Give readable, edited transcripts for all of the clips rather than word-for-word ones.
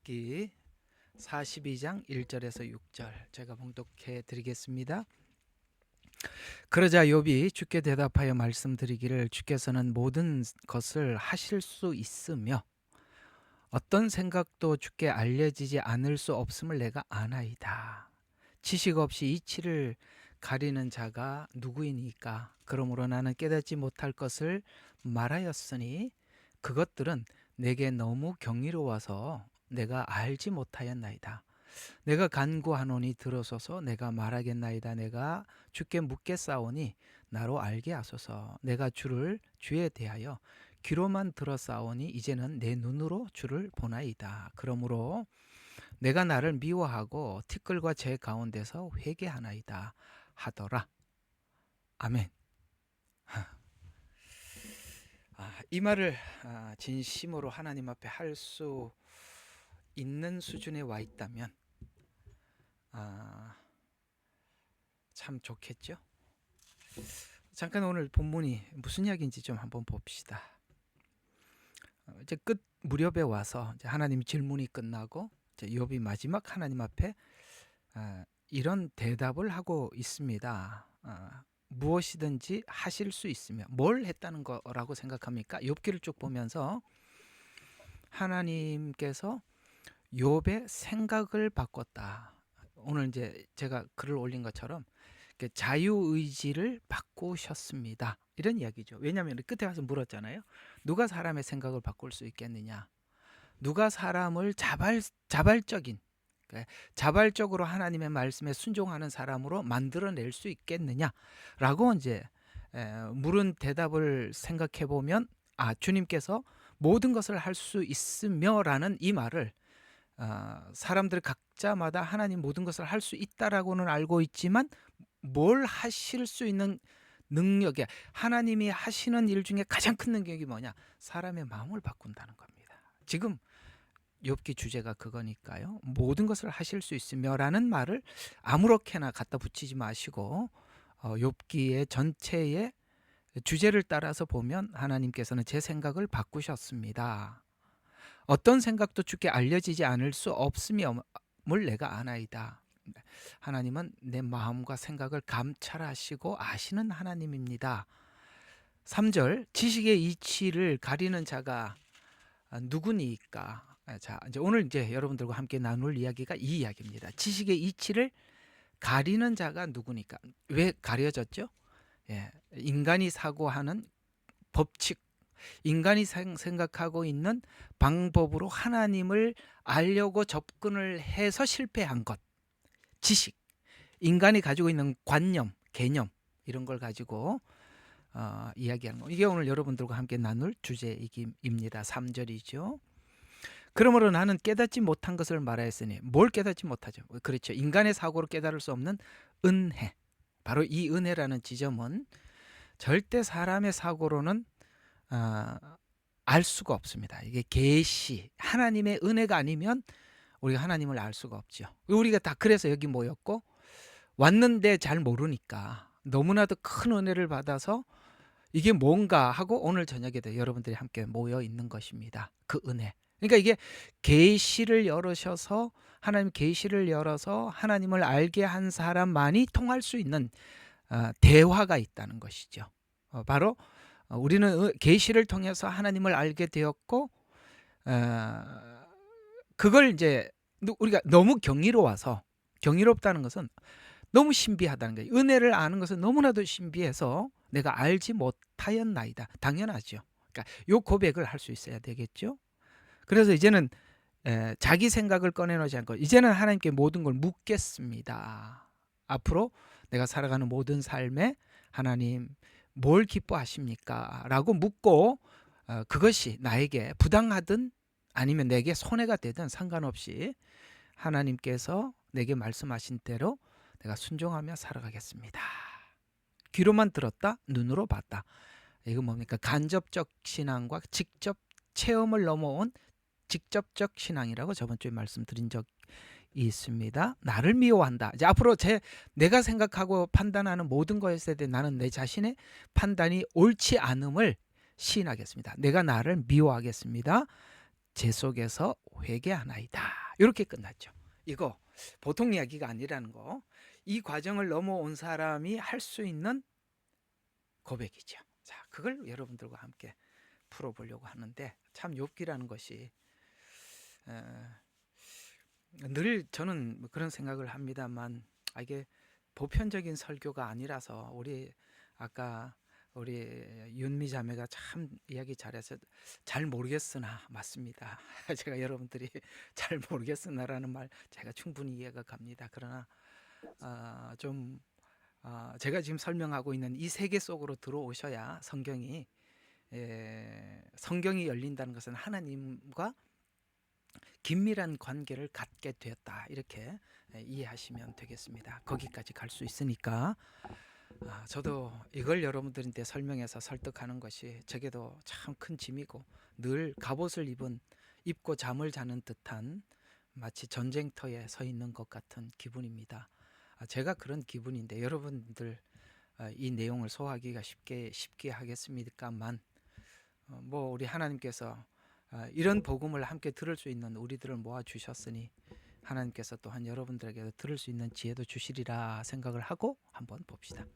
욥기 42장 1절에서 6절 제가 봉독해 드리겠습니다. 그러자 욥이 주께 대답하여 말씀드리기를 주께서는 모든 것을 하실 수 있으며 어떤 생각도 주께 알려지지 않을 수 없음을 내가 아나이다. 지식 없이 이치를 가리는 자가 누구이니까? 그러므로 나는 깨닫지 못할 것을 말하였으니 그것들은 내게 너무 경이로워서 내가 알지 못하였나이다. 내가 간구하노니 들으소서. 내가 말하겠나이다. 내가 주께 묻겠사오니 나로 알게 하소서. 내가 주에 대하여 귀로만 들었사오니 이제는 내 눈으로 주를 보나이다. 그러므로 내가 나를 미워하고 티끌과 제 가운데서 회개하나이다 하더라. 아멘. 이 말을 진심으로 하나님 앞에 할 수 있는 수준에 와 있다면 참 좋겠죠. 잠깐 오늘 본문이 무슨 이야기인지 좀 한번 봅시다. 이제 끝 무렵에 와서 이제 하나님 질문이 끝나고 이제 욥이 마지막 하나님 앞에 이런 대답을 하고 있습니다. 무엇이든지 하실 수 있으며 뭘 했다는 거라고 생각합니까? 욥기를 쭉 보면서 하나님께서 욥의 생각을 바꿨다. 오늘 이제 제가 글을 올린 것처럼 자유의지를 바꾸셨습니다. 이런 이야기죠. 왜냐하면 끝에 가서 물었잖아요. 누가 사람의 생각을 바꿀 수 있겠느냐? 누가 사람을 자발적인 자발적으로 하나님의 말씀에 순종하는 사람으로 만들어낼 수 있겠느냐라고 이제 물은 대답을 생각해 보면 주님께서 모든 것을 할 수 있으며라는 이 말을 사람들 각자마다 하나님 모든 것을 할 수 있다라고는 알고 있지만 뭘 하실 수 있는 능력이 하나님이 하시는 일 중에 가장 큰 능력이 뭐냐? 사람의 마음을 바꾼다는 겁니다. 지금 욥기 주제가 그거니까요. 모든 것을 하실 수 있으며라는 말을 아무렇게나 갖다 붙이지 마시고 욥기의 전체의 주제를 따라서 보면 하나님께서는 제 생각을 바꾸셨습니다. 어떤 생각도 주께 알려지지 않을 수 없음을 내가 아나이다. 하나님은 내 마음과 생각을 감찰하시고 아시는 하나님입니다. 3절 지식의 이치를 가리는 자가 누구니까? 자, 이제 오늘 이제 여러분들과 함께 나눌 이야기가 이 이야기입니다. 지식의 이치를 가리는 자가 누구니까? 왜 가려졌죠? 인간이 사고하는 법칙, 인간이 생각하고 있는 방법으로 하나님을 알려고 접근을 해서 실패한 것, 지식, 인간이 가지고 있는 관념, 개념 이런 걸 가지고 이야기하는 거. 이게 오늘 여러분들과 함께 나눌 주제입니다. 3절이죠. 그러므로 나는 깨닫지 못한 것을 말하였으니 뭘 깨닫지 못하죠? 그렇죠. 인간의 사고로 깨달을 수 없는 은혜. 바로 이 은혜라는 지점은 절대 사람의 사고로는 알 수가 없습니다. 이게 계시, 하나님의 은혜가 아니면 우리가 하나님을 알 수가 없죠. 우리가 다 그래서 여기 모였고 왔는데 잘 모르니까 너무나도 큰 은혜를 받아서 이게 뭔가 하고 오늘 저녁에도 여러분들이 함께 모여 있는 것입니다. 그 은혜. 그러니까 이게 계시를 열으셔서 하나님 계시를 열어서 하나님을 알게 한 사람만이 통할 수 있는 대화가 있다는 것이죠. 바로 우리는 계시를 통해서 하나님을 알게 되었고 그걸 이제 우리가 너무 경이로워서 경이롭다는 것은 너무 신비하다는 거예요. 은혜를 아는 것은 너무나도 신비해서 내가 알지 못하였나이다. 당연하죠. 그러니까 요 고백을 할 수 있어야 되겠죠. 그래서 이제는 자기 생각을 꺼내놓지 않고 이제는 하나님께 모든 걸 묻겠습니다. 앞으로 내가 살아가는 모든 삶에 하나님 뭘 기뻐하십니까? 라고 묻고 그것이 나에게 부당하든 아니면 내게 손해가 되든 상관없이 하나님께서 내게 말씀하신 대로 내가 순종하며 살아가겠습니다. 귀로만 들었다, 눈으로 봤다. 이거 뭡니까? 간접적 신앙과 직접 체험을 넘어온 직접적 신앙이라고 저번 주에 말씀드린 적이 있습니다. 나를 미워한다. 이제 앞으로 내가 생각하고 판단하는 모든 것에 대해 나는 내 자신의 판단이 옳지 않음을 시인하겠습니다. 내가 나를 미워하겠습니다. 제 속에서 회개하나이다. 이렇게 끝났죠. 이거 보통 이야기가 아니라는 거. 이 과정을 넘어온 사람이 할 수 있는 고백이죠. 자, 그걸 여러분들과 함께 풀어보려고 하는데, 참 욥기라는 것이 늘 저는 그런 생각을 합니다만, 이게 보편적인 설교가 아니라서 우리 아까 우리 윤미 자매가 참 이야기 잘해서 잘 모르겠으나 맞습니다. 제가 여러분들이 잘 모르겠으나라는 말 제가 충분히 이해가 갑니다. 그러나 좀 제가 지금 설명하고 있는 이 세계 속으로 들어오셔야 성경이 열린다는 것은 하나님과 긴밀한 관계를 갖게 되었다, 이렇게 이해하시면 되겠습니다. 거기까지 갈 수 있으니까 저도 이걸 여러분들한테 설명해서 설득하는 것이 제게도 참 큰 짐이고, 늘 갑옷을 입고 잠을 자는 듯한 마치 전쟁터에 서 있는 것 같은 기분입니다. 제가 그런 기분인데 여러분들 이 내용을 소화하기가 쉽게 하겠습니까만, 뭐 우리 하나님께서 이런 복음을 함께 들을 수 있는 우리들을 모아 주셨으니 하나님께서 또한 여러분들에게도 들을 수 있는 지혜도 주시리라 생각을 하고 한번 봅시다.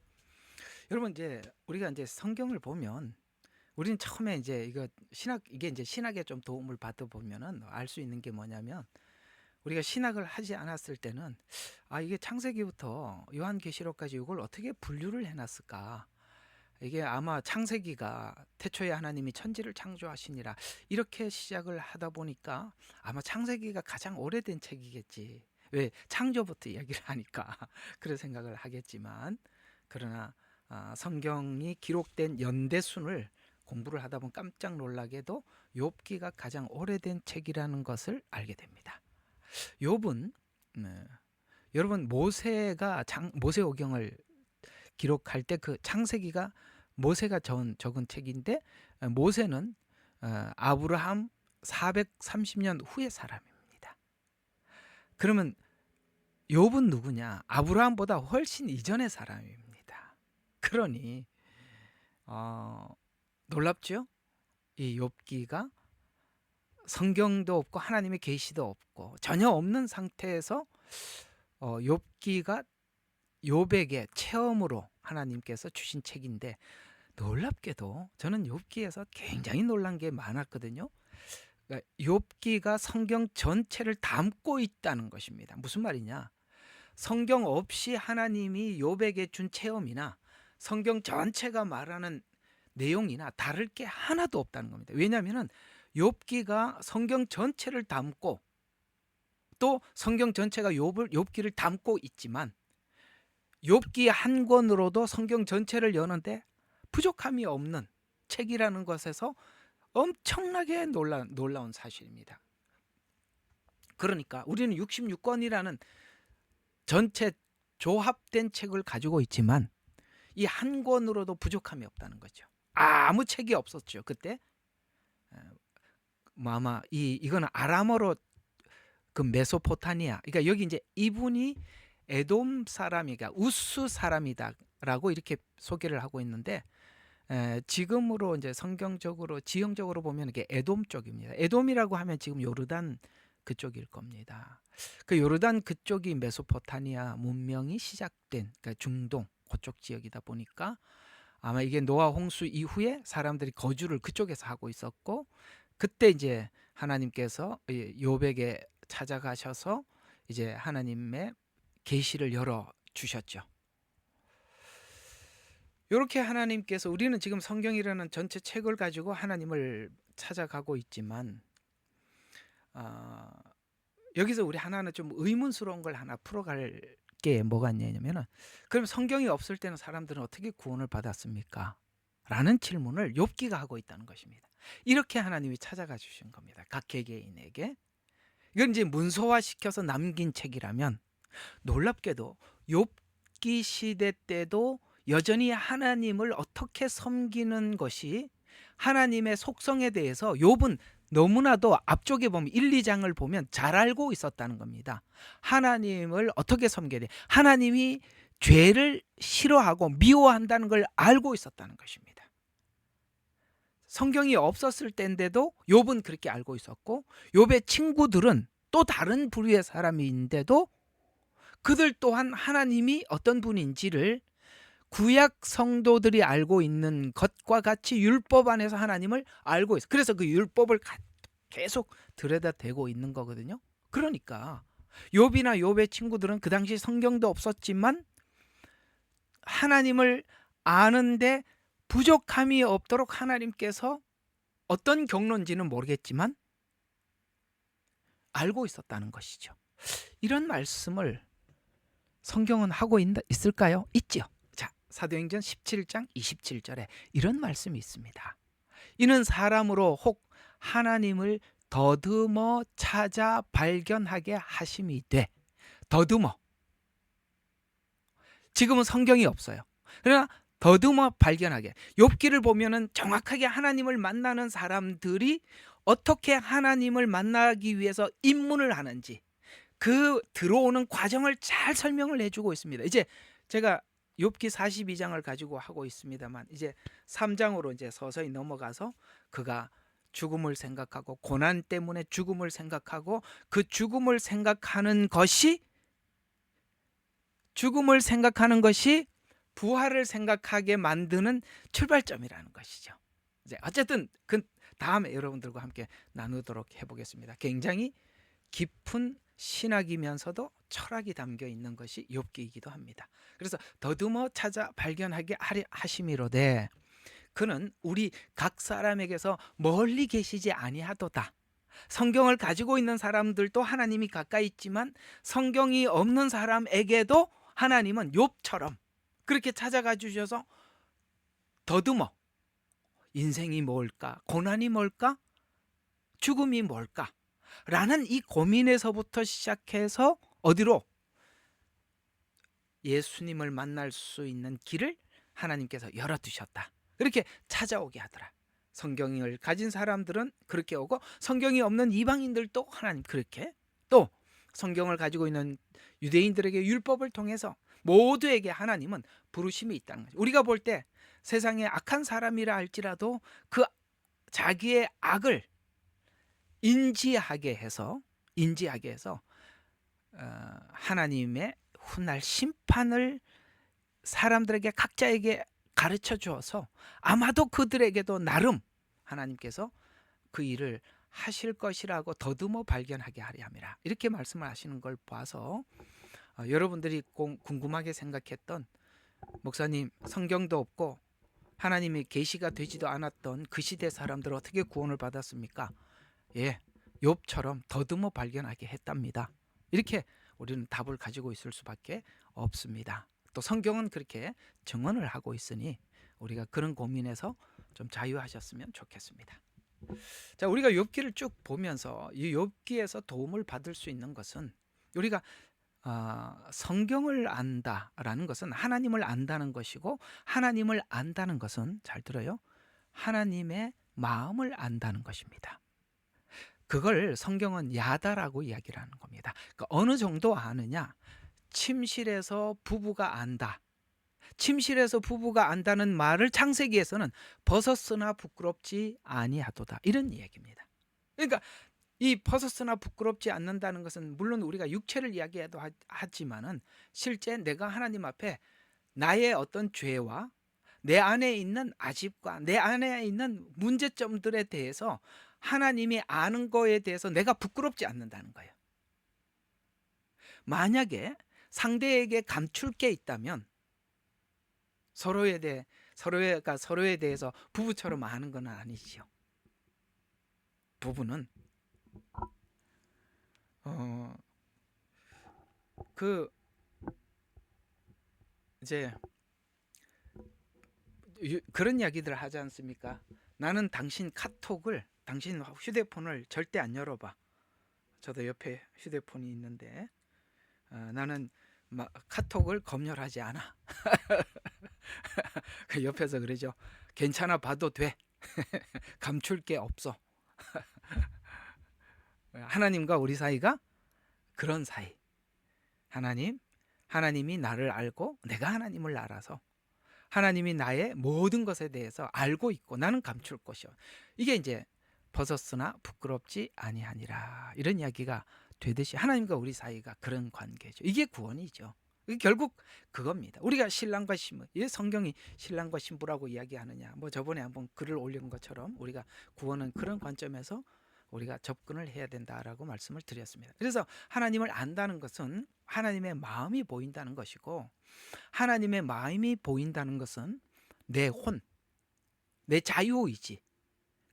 여러분, 이제 우리가 이제 성경을 보면 우리는 처음에 이제 이게 이제 신학에 좀 도움을 받아 보면은 알 수 있는 게 뭐냐면, 우리가 신학을 하지 않았을 때는 이게 창세기부터 요한계시록까지 이걸 어떻게 분류를 해놨을까? 이게 아마 창세기가 태초에 하나님이 천지를 창조하시니라 이렇게 시작을 하다 보니까 아마 창세기가 가장 오래된 책이겠지. 왜? 창조부터 이야기를 하니까 그런 생각을 하겠지만, 그러나 성경이 기록된 연대순을 공부를 하다 보면 깜짝 놀라게도 욥기가 가장 오래된 책이라는 것을 알게 됩니다. 욥은 여러분 모세오경을 기록할 때 그 창세기가 모세가 적은 책인데, 모세는 아브라함 430년 후의 사람입니다. 그러면 욥은 누구냐? 아브라함보다 훨씬 이전의 사람입니다. 그러니 놀랍죠? 이 욥기가 성경도 없고 하나님의 계시도 없고 전혀 없는 상태에서 욥기가 욥에게 체험으로 하나님께서 주신 책인데, 놀랍게도 저는 욥기에서 굉장히 놀란 게 많았거든요. 그러니까 욥기가 성경 전체를 담고 있다는 것입니다. 무슨 말이냐? 성경 없이 하나님이 욥에게 준 체험이나 성경 전체가 말하는 내용이나 다를 게 하나도 없다는 겁니다. 왜냐하면 욥기가 성경 전체를 담고, 또 성경 전체가 욥기를 담고 있지만 욥기 한 권으로도 성경 전체를 여는데 부족함이 없는 책이라는 것에서 엄청나게 놀라운 사실입니다. 그러니까 우리는 66권이라는 전체 조합된 책을 가지고 있지만 이 한 권으로도 부족함이 없다는 거죠. 아무 책이 없었죠 그때. 아마 이거는 아람어로 그 메소포타미아, 그러니까 여기 이제 이분이 에돔 사람이가 우스 사람이다라고 이렇게 소개를 하고 있는데, 지금으로 이제 성경적으로 지형적으로 보면 이게 에돔 쪽입니다. 에돔이라고 하면 지금 요르단 그쪽일 겁니다. 그 요르단 그쪽이 메소포타미아 문명이 시작된, 그러니까 중동 그쪽 지역이다 보니까 아마 이게 노아 홍수 이후에 사람들이 거주를 그쪽에서 하고 있었고, 그때 이제 하나님께서 욥에게 찾아가셔서 이제 하나님의 계시를 열어 주셨죠. 이렇게 하나님께서, 우리는 지금 성경이라는 전체 책을 가지고 하나님을 찾아가고 있지만 여기서 우리 하나는 좀 의문스러운 걸 하나 풀어갈 게 뭐가 있냐면은, 그럼 성경이 없을 때는 사람들은 어떻게 구원을 받았습니까? 라는 질문을 욥기가 하고 있다는 것입니다. 이렇게 하나님이 찾아가 주신 겁니다. 각 개개인에게. 이건 이제 문서화시켜서 남긴 책이라면, 놀랍게도 욥기 시대 때도 여전히 하나님을 어떻게 섬기는 것이, 하나님의 속성에 대해서 욥은 너무나도 앞쪽에 보면 1, 2장을 보면 잘 알고 있었다는 겁니다. 하나님을 어떻게 섬겨야 돼? 하나님이 죄를 싫어하고 미워한다는 걸 알고 있었다는 것입니다. 성경이 없었을 때인데도 욥은 그렇게 알고 있었고, 욥의 친구들은 또 다른 부류의 사람인데도 그들 또한 하나님이 어떤 분인지를 구약 성도들이 알고 있는 것과 같이 율법 안에서 하나님을 알고 있어. 그래서 그 율법을 계속 들여다대고 있는 거거든요. 그러니까 욥이나 욥의 친구들은 그 당시 성경도 없었지만 하나님을 아는데 부족함이 없도록 하나님께서 어떤 경로인지는 모르겠지만 알고 있었다는 것이죠. 이런 말씀을 성경은 하고 있을까요? 있죠. 자, 사도행전 17장 27절에 이런 말씀이 있습니다. 이는 사람으로 혹 하나님을 더듬어 찾아 발견하게 하심이 돼. 더듬어. 지금은 성경이 없어요. 그러나 더듬어 발견하게. 욥기를 보면은 정확하게 하나님을 만나는 사람들이 어떻게 하나님을 만나기 위해서 입문을 하는지 그 들어오는 과정을 잘 설명을 해주고 있습니다. 이제 제가 욥기 42장을 가지고 하고 있습니다만 이제 3장으로 이제 서서히 넘어가서 그가 죽음을 생각하고 고난 때문에 죽음을 생각하고 그 죽음을 생각하는 것이 부활을 생각하게 만드는 출발점이라는 것이죠. 이제 어쨌든 그 다음에 여러분들과 함께 나누도록 해보겠습니다. 굉장히 깊은 신학이면서도 철학이 담겨 있는 것이 욥기이기도 합니다. 그래서 더듬어 찾아 발견하게 하심이로되 그는 우리 각 사람에게서 멀리 계시지 아니하도다. 성경을 가지고 있는 사람들도 하나님이 가까이 있지만 성경이 없는 사람에게도 하나님은 욥처럼 그렇게 찾아가 주셔서 더듬어 인생이 뭘까? 고난이 뭘까? 죽음이 뭘까? 라는 이 고민에서부터 시작해서 어디로? 예수님을 만날 수 있는 길을 하나님께서 열어두셨다. 그렇게 찾아오게 하더라. 성경을 가진 사람들은 그렇게 오고 성경이 없는 이방인들도 하나님 그렇게 또 성경을 가지고 있는 유대인들에게 율법을 통해서 모두에게 하나님은 부르심이 있다는 거죠. 우리가 볼 때 세상에 악한 사람이라 할지라도 그 자기의 악을 인지하게 해서 하나님의 훗날 심판을 사람들에게 각자에게 가르쳐 주어서 아마도 그들에게도 나름 하나님께서 그 일을 하실 것이라고 더듬어 발견하게 하려 함이라. 이렇게 말씀을 하시는 걸 봐서 여러분들이 궁금하게 생각했던 목사님 성경도 없고 하나님이 계시가 되지도 않았던 그 시대 사람들 어떻게 구원을 받았습니까? 예, 욥처럼 더듬어 발견하게 했답니다. 이렇게 우리는 답을 가지고 있을 수밖에 없습니다. 또 성경은 그렇게 증언을 하고 있으니 우리가 그런 고민에서 좀 자유하셨으면 좋겠습니다. 자, 우리가 욥기를 쭉 보면서 이 욥기에서 도움을 받을 수 있는 것은 우리가 성경을 안다라는 것은 하나님을 안다는 것이고 하나님을 안다는 것은 잘 들어요. 하나님의 마음을 안다는 것입니다. 그걸 성경은 야다라고 이야기를 하는 겁니다. 그러니까 어느 정도 아느냐? 침실에서 부부가 안다. 침실에서 부부가 안다는 말을 창세기에서는 벗었으나 부끄럽지 아니하도다. 이런 얘기입니다. 그러니까 이 벗었으나 부끄럽지 않는다는 것은 물론 우리가 육체를 이야기해도 하지만은 실제 내가 하나님 앞에 나의 어떤 죄와 내 안에 있는 아집과 내 안에 있는 문제점들에 대해서 하나님이 아는 거에 대해서 내가 부끄럽지 않는다는 거예요. 만약에 상대에게 감출 게 있다면 서로에 대해서 부부처럼 아는 건 아니지요. 부부는 이제 그런 이야기들 하지 않습니까? 나는 당신 휴대폰을 절대 안 열어봐. 저도 옆에 휴대폰이 있는데 나는 카톡을 검열하지 않아. 그 옆에서 그러죠. 괜찮아 봐도 돼. 감출 게 없어. 하나님과 우리 사이가 그런 사이. 하나님이 나를 알고 내가 하나님을 알아서 하나님이 나의 모든 것에 대해서 알고 있고 나는 감출 것이요. 이게 이제 벗었으나 부끄럽지 아니하니라. 이런 이야기가 되듯이 하나님과 우리 사이가 그런 관계죠. 이게 구원이죠. 이게 결국 그겁니다. 우리가 신랑과 신부, 이 성경이 신랑과 신부라고 이야기하느냐. 뭐 저번에 한번 글을 올린 것처럼 우리가 구원은 그런 관점에서 우리가 접근을 해야 된다라고 말씀을 드렸습니다. 그래서 하나님을 안다는 것은 하나님의 마음이 보인다는 것이고, 하나님의 마음이 보인다는 것은 내 혼, 내 자유의지,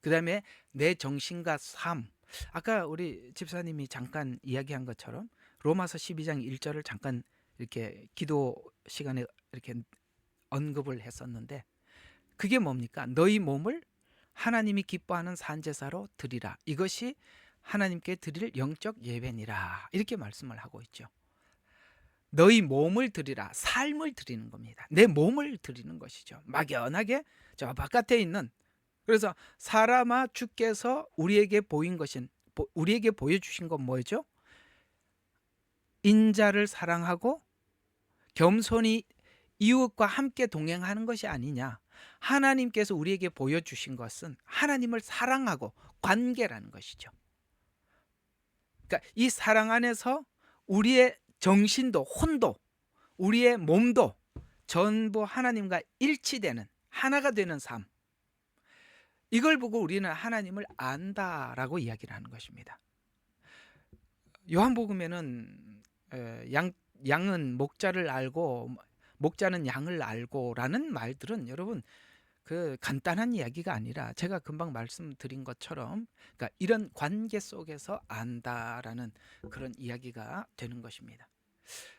그 다음에 내 정신과 삶. 아까 우리 집사님이 잠깐 이야기한 것처럼 로마서 12장 1절을 잠깐 이렇게 기도 시간에 이렇게 언급을 했었는데, 그게 뭡니까? 너희 몸을 하나님이 기뻐하는 산제사로 드리라. 이것이 하나님께 드릴 영적 예배니라. 이렇게 말씀을 하고 있죠. 너희 몸을 드리라. 삶을 드리는 겁니다. 내 몸을 드리는 것이죠. 막연하게 저 바깥에 있는, 그래서 사람아 주께서 우리에게 보인 것은, 우리에게 보여주신 건 뭐죠? 인자를 사랑하고 겸손히 이웃과 함께 동행하는 것이 아니냐. 하나님께서 우리에게 보여주신 것은 하나님을 사랑하고 관계라는 것이죠. 그러니까 이 사랑 안에서 우리의 정신도 혼도 우리의 몸도 전부 하나님과 일치되는 하나가 되는 삶, 이걸 보고 우리는 하나님을 안다라고 이야기를 하는 것입니다. 요한복음에는 양은 목자를 알고 목자는 양을 알고라는 말들은 여러분 그 간단한 이야기가 아니라 제가 금방 말씀드린 것처럼, 그러니까 이런 관계 속에서 안다라는 그런 이야기가 되는 것입니다.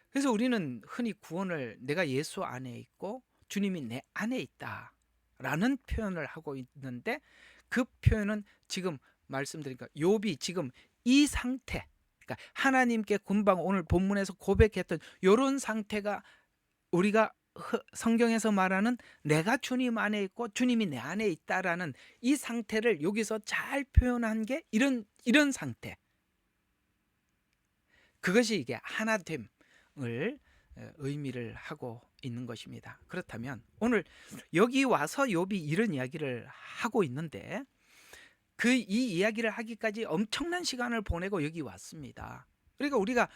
그래서 우리는 흔히 구원을 내가 예수 안에 있고 주님이 내 안에 있다라는 표현을 하고 있는데, 그 표현은 지금 말씀드리니까 욥이 지금 이 상태, 그러니까 하나님께 금방 오늘 본문에서 고백했던 이런 상태가 우리가 성경에서 말하는 내가 주님 안에 있고 주님이 내 안에 있다라는 이 상태를 여기서 잘 표현한 게 이런 상태. 그것이 이게 하나됨을 의미를 하고 있는 것입니다. 그렇다면 오늘 여기 와서 욥이 이런 이야기를 하고 있는데, 이 이야기를 하기까지 엄청난 시간을 보내고 여기 왔습니다. 그러니까 우리가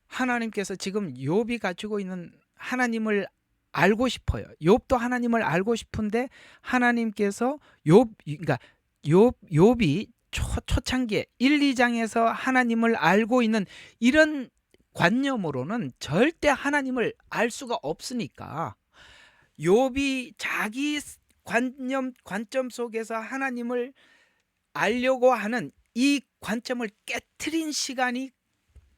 하나님께서 지금 욥이 가지고 있는 하나님을 알고 싶어요. 욥도 하나님을 알고 싶은데 하나님께서 욥이 초창기에 1, 2장에서 하나님을 알고 있는 이런 관념으로는 절대 하나님을 알 수가 없으니까, 욥이 자기 관점 속에서 하나님을 알려고 하는 이 관점을 깨트린 시간이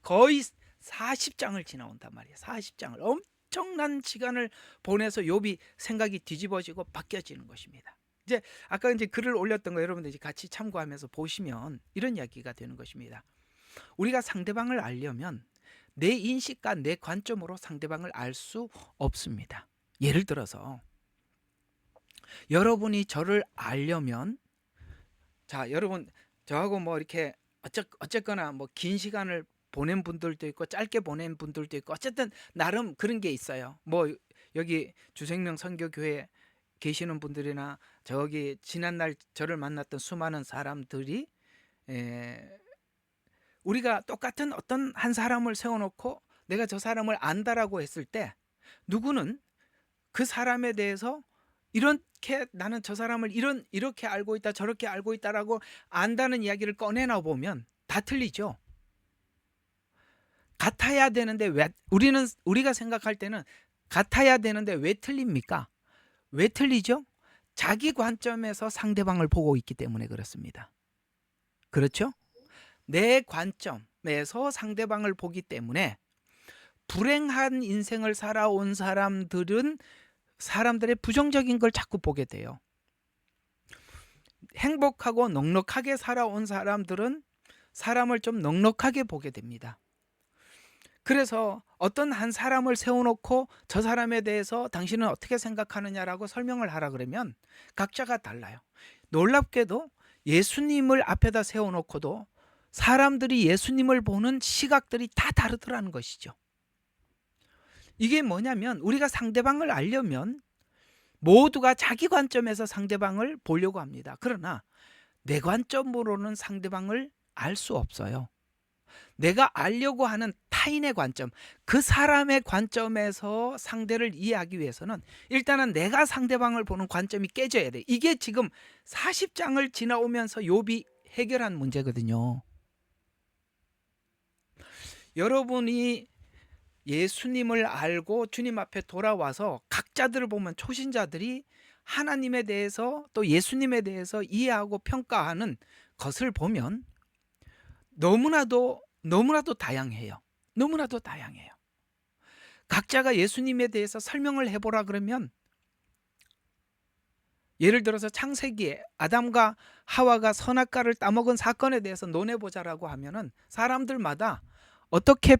거의 40장을 지나온단 말이에요. 40장을 엄청난 시간을 보내서 욥이 생각이 뒤집어지고 바뀌어지는 것입니다. 이제 아까 이제 글을 올렸던 거 여러분들 이제 같이 참고하면서 보시면 이런 이야기가 되는 것입니다. 우리가 상대방을 알려면 내 인식과 내 관점으로 상대방을 알 수 없습니다. 예를 들어서 여러분이 저를 알려면, 자 여러분 저하고 뭐 이렇게 어쨌거나 뭐 긴 시간을 보낸 분들도 있고 짧게 보낸 분들도 있고 어쨌든 나름 그런 게 있어요. 뭐 여기 주생명 선교교회 계시는 분들이나 저기 지난날 저를 만났던 수많은 사람들이 우리가 똑같은 어떤 한 사람을 세워놓고 내가 저 사람을 안다라고 했을 때 누구는 그 사람에 대해서 이렇게 나는 저 사람을 이렇게 알고 있다 저렇게 알고 있다라고 안다는 이야기를 꺼내나 보면 다 틀리죠. 같아야 되는데 왜 우리가 생각할 때는 같아야 되는데 왜 틀립니까? 왜 틀리죠? 자기 관점에서 상대방을 보고 있기 때문에 그렇습니다. 그렇죠? 내 관점에서 상대방을 보기 때문에 불행한 인생을 살아온 사람들은 사람들의 부정적인 걸 자꾸 보게 돼요. 행복하고 넉넉하게 살아온 사람들은 사람을 좀 넉넉하게 보게 됩니다. 그래서 어떤 한 사람을 세워놓고 저 사람에 대해서 당신은 어떻게 생각하느냐라고 설명을 하라 그러면 각자가 달라요. 놀랍게도 예수님을 앞에다 세워놓고도 사람들이 예수님을 보는 시각들이 다 다르더라는 것이죠. 이게 뭐냐면 우리가 상대방을 알려면 모두가 자기 관점에서 상대방을 보려고 합니다. 그러나 내 관점으로는 상대방을 알 수 없어요. 내가 알려고 하는 타인의 관점, 그 사람의 관점에서 상대를 이해하기 위해서는 일단은 내가 상대방을 보는 관점이 깨져야 돼. 이게 지금 40장을 지나오면서 욥이 해결한 문제거든요. 여러분이 예수님을 알고 주님 앞에 돌아와서 각자들을 보면 초신자들이 하나님에 대해서 또 예수님에 대해서 이해하고 평가하는 것을 보면 너무나도 다양해요. 너무나도 다양해요. 각자가 예수님에 대해서 설명을 해보라 그러면, 예를 들어서 창세기에 아담과 하와가 선악과를 따먹은 사건에 대해서 논해보자라고 하면은 사람들마다 어떻게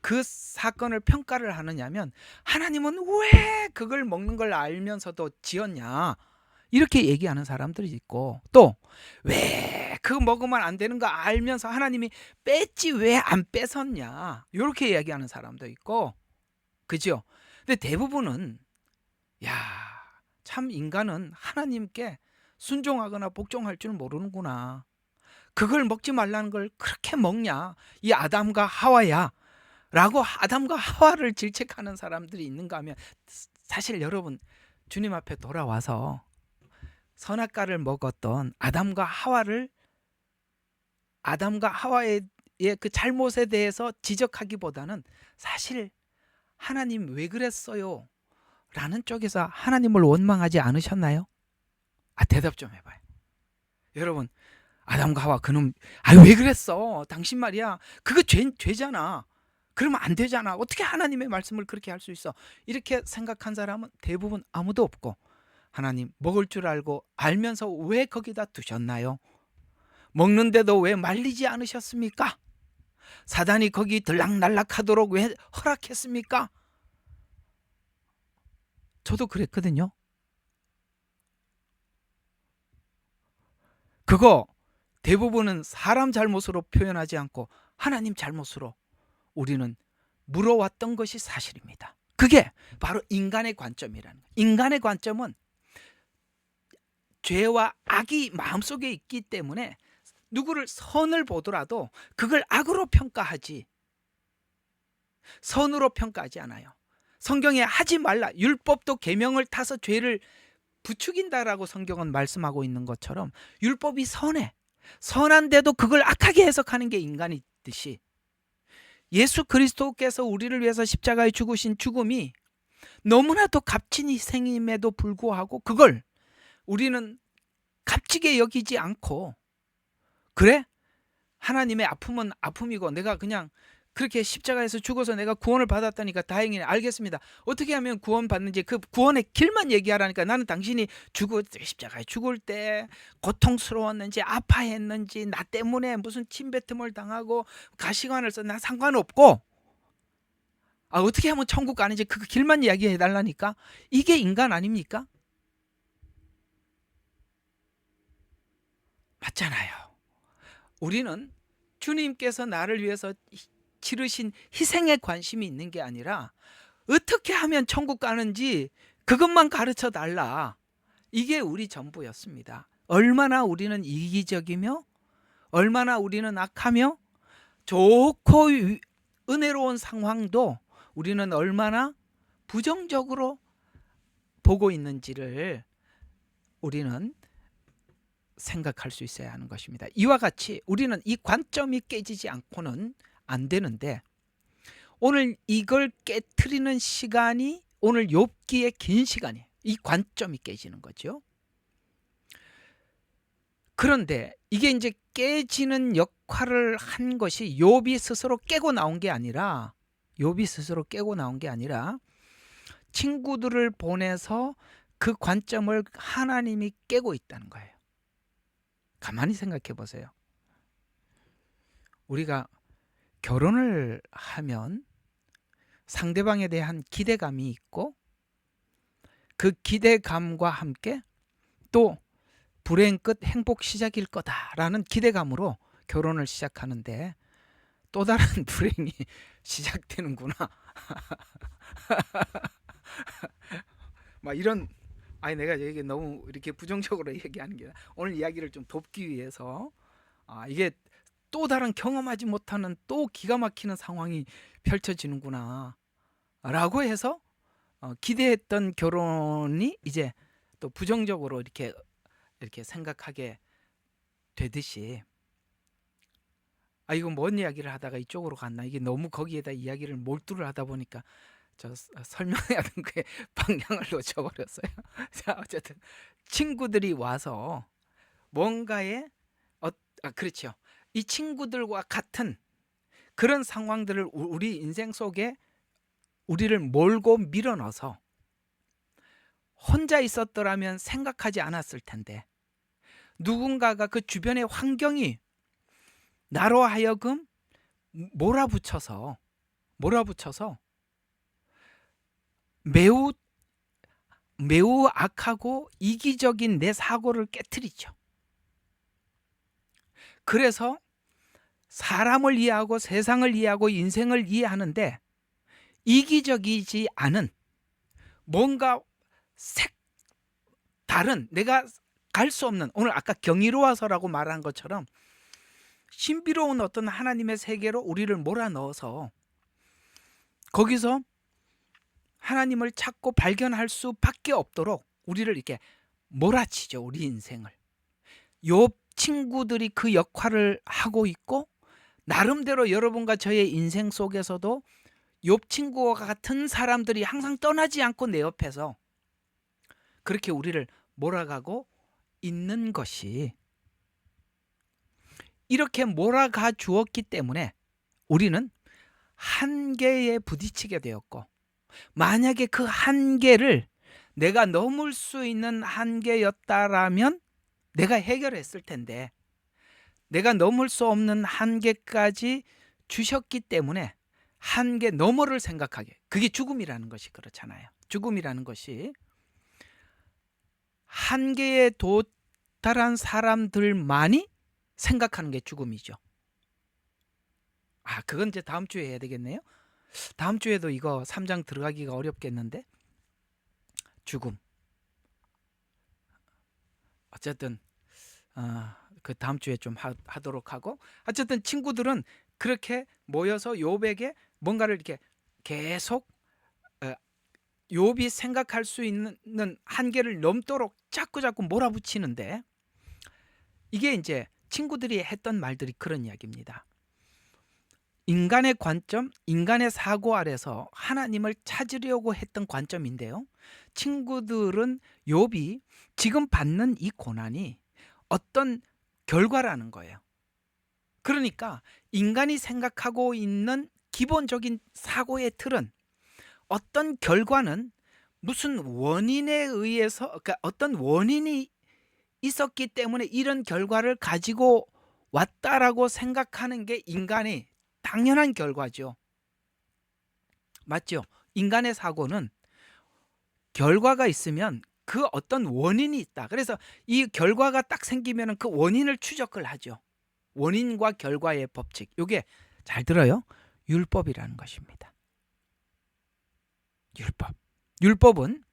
그 사건을 평가를 하느냐면, 하나님은 왜 그걸 먹는 걸 알면서도 지었냐, 이렇게 얘기하는 사람들이 있고, 또 왜 그거 먹으면 안 되는 거 알면서 하나님이 뺐지 왜 안 뺏었냐, 이렇게 이야기하는 사람도 있고, 그죠? 근데 대부분은 야, 참 인간은 하나님께 순종하거나 복종할 줄 모르는구나, 그걸 먹지 말라는 걸 그렇게 먹냐, 이 아담과 하와야 라고 아담과 하와를 질책하는 사람들이 있는가 하면, 사실 여러분 주님 앞에 돌아와서 선악과를 먹었던 아담과 하와의 그 잘못에 대해서 지적하기보다는 사실 하나님 왜 그랬어요? 라는 쪽에서 하나님을 원망하지 않으셨나요? 대답 좀 해봐요. 여러분, 아담과 하와 그놈 왜 그랬어? 당신 말이야 그거 죄잖아. 그러면 안 되잖아. 어떻게 하나님의 말씀을 그렇게 할 수 있어? 이렇게 생각한 사람은 대부분 아무도 없고, 하나님 먹을 줄 알면서 왜 거기다 두셨나요? 먹는데도 왜 말리지 않으셨습니까? 사단이 거기 들락날락하도록 왜 허락했습니까? 저도 그랬거든요. 그거 대부분은 사람 잘못으로 표현하지 않고 하나님 잘못으로 우리는 물어왔던 것이 사실입니다. 그게 바로 인간의 관점이라는 거예요. 인간의 관점은 죄와 악이 마음속에 있기 때문에 누구를 선을 보더라도 그걸 악으로 평가하지, 선으로 평가하지 않아요. 성경에 하지 말라, 율법도 계명을 타서 죄를 부추긴다라고 성경은 말씀하고 있는 것처럼, 율법이 선한데도 그걸 악하게 해석하는 게 인간이듯이, 예수 그리스도께서 우리를 위해서 십자가에 죽으신 죽음이 너무나도 값진 희생임에도 불구하고 그걸 우리는 값지게 여기지 않고, 그래? 하나님의 아픔은 아픔이고 내가 그냥 그렇게 십자가에서 죽어서 내가 구원을 받았다니까 다행이네, 알겠습니다. 어떻게 하면 구원 받는지 그 구원의 길만 얘기하라니까, 나는 당신이 십자가에 죽을 때 고통스러웠는지 아파했는지 나 때문에 무슨 침뱉음을 당하고 가시관을 썼나 상관없고, 어떻게 하면 천국 가는지 그 길만 이야기해 달라니까. 이게 인간 아닙니까? 맞잖아요. 우리는 주님께서 나를 위해서 치르신 희생에 관심이 있는 게 아니라 어떻게 하면 천국 가는지 그것만 가르쳐 달라, 이게 우리 전부였습니다. 얼마나 우리는 이기적이며 얼마나 우리는 악하며 좋고 은혜로운 상황도 우리는 얼마나 부정적으로 보고 있는지를 우리는 생각할 수 있어야 하는 것입니다. 이와 같이 우리는 이 관점이 깨지지 않고는 안 되는데, 오늘 이걸 깨트리는 시간이 오늘 욥기의 긴 시간이에요. 이 관점이 깨지는 거죠. 그런데 이게 이제 깨지는 역할을 한 것이 욥이 스스로 깨고 나온 게 아니라, 친구들을 보내서 그 관점을 하나님이 깨고 있다는 거예요. 가만히 생각해 보세요. 우리가 결혼을 하면 상대방에 대한 기대감이 있고, 그 기대감과 함께 또 불행 끝 행복 시작일 거다라는 기대감으로 결혼을 시작하는데 또 다른 불행이 시작되는구나. 막 이런 아니 내가 이게 너무 이렇게 부정적으로 얘기하는 게 아니라 오늘 이야기를 좀 돕기 위해서 이게 또 다른 경험하지 못하는 또 기가 막히는 상황이 펼쳐지는구나 라고 해서 기대했던 결혼이 이제 또 부정적으로 이렇게 생각하게 되듯이 이거 뭔 이야기를 하다가 이쪽으로 갔나, 이게 너무 거기에다 이야기를 몰두를 하다 보니까 저 설명해야 하는 게 방향을 놓쳐버렸어요. 자, 어쨌든 친구들이 와서 뭔가에 그렇죠. 이 친구들과 같은 그런 상황들을 우리 인생 속에 우리를 몰고 밀어넣어서 혼자 있었더라면 생각하지 않았을 텐데 누군가가 그 주변의 환경이 나로 하여금 몰아붙여서 매우 매우 악하고 이기적인 내 사고를 깨트리죠. 그래서 사람을 이해하고 세상을 이해하고 인생을 이해하는데 이기적이지 않은 뭔가 색다른, 내가 갈 수 없는, 오늘 아까 경이로워서라고 말한 것처럼 신비로운 어떤 하나님의 세계로 우리를 몰아넣어서 거기서 하나님을 찾고 발견할 수밖에 없도록 우리를 이렇게 몰아치죠. 우리 인생을. 욥 친구들이 그 역할을 하고 있고 나름대로 여러분과 저의 인생 속에서도 욥 친구와 같은 사람들이 항상 떠나지 않고 내 옆에서 그렇게 우리를 몰아가고 있는 것이, 이렇게 몰아가 주었기 때문에 우리는 한계에 부딪히게 되었고, 만약에 그 한계를 내가 넘을 수 있는 한계였다라면 내가 해결했을 텐데 내가 넘을 수 없는 한계까지 주셨기 때문에 한계 너머를 생각하게, 그게 죽음이라는 것이 그렇잖아요. 죽음이라는 것이 한계에 도달한 사람들만이 생각하는 게 죽음이죠. 그건 이제 다음 주에 해야 되겠네요. 다음 주에도 이거 3장 들어가기가 어렵겠는데, 죽음. 어쨌든 그 다음 주에 좀 하도록 하고, 어쨌든 친구들은 그렇게 모여서 욥에게 뭔가를 이렇게 계속 욥이 생각할 수 있는 한계를 넘도록 자꾸 몰아붙이는데, 이게 이제 친구들이 했던 말들이 그런 이야기입니다. 인간의 관점, 인간의 사고 아래서 하나님을 찾으려고 했던 관점인데요, 친구들은 욥이 지금 받는 이 고난이 어떤 결과라는 거예요. 그러니까 인간이 생각하고 있는 기본적인 사고의 틀은 어떤 결과는 무슨 원인에 의해서, 그러니까 어떤 원인이 있었기 때문에 이런 결과를 가지고 왔다라고 생각하는 게 인간의 당연한 결과죠. 맞죠? 인간의 사고는 결과가 있으면 그 어떤 원인이 있다. 그래서 이 결과가 딱 생기면 그 원인을 추적을 하죠. 원인과 결과의 법칙. 이게 잘 들어요. 율법이라는 것입니다. 율법은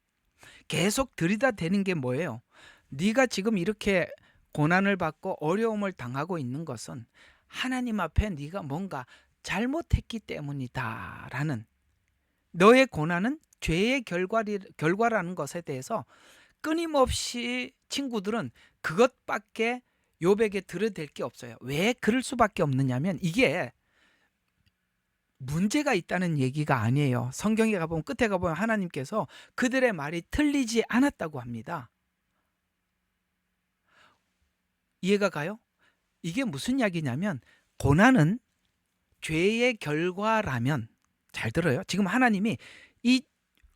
계속 들이다대는 게 뭐예요? 네가 지금 이렇게 고난을 받고 어려움을 당하고 있는 것은 하나님 앞에 네가 뭔가 잘못했기 때문이다라는, 너의 고난은 죄의 결과라는 것에 대해서 끊임없이 친구들은 그것밖에 욥에게 들어댈 게 없어요. 왜 그럴 수밖에 없느냐면 이게 문제가 있다는 얘기가 아니에요. 성경에 가보면, 끝에 가보면 하나님께서 그들의 말이 틀리지 않았다고 합니다. 이해가 가요? 이게 무슨 이야기냐면, 고난은 죄의 결과라면, 잘 들어요. 지금 하나님이 이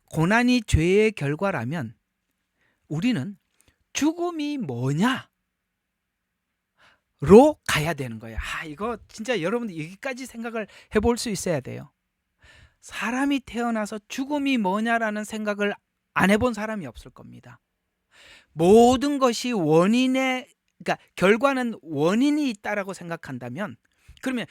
고난이 죄의 결과라면 우리는 죽음이 뭐냐로 가야 되는 거예요. 이거 진짜 여러분들 여기까지 생각을 해볼 수 있어야 돼요. 사람이 태어나서 죽음이 뭐냐라는 생각을 안 해본 사람이 없을 겁니다. 모든 것이 그러니까 결과는 원인이 있다라고 생각한다면, 그러면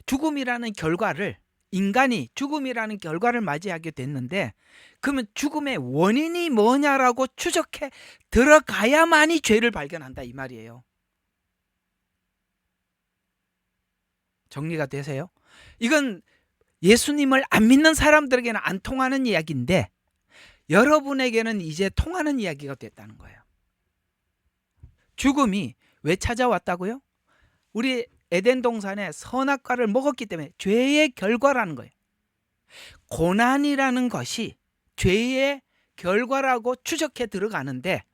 죽음이라는 결과를 인간이 죽음이라는 결과를 맞이하게 됐는데, 그러면 죽음의 원인이 뭐냐라고 추적해 들어가야만이 죄를 발견한다 이 말이에요. 정리가 되세요? 이건 예수님을 안 믿는 사람들에게는 안 통하는 이야기인데 여러분에게는 이제 통하는 이야기가 됐다는 거예요. 죽음이 왜 찾아왔다고요? 우리 에덴 동산에 선악과를 먹었기 때문에 죄의 결과라는 거예요. 고난이라는 것이 죄의 결과라고 추적해 들어가는데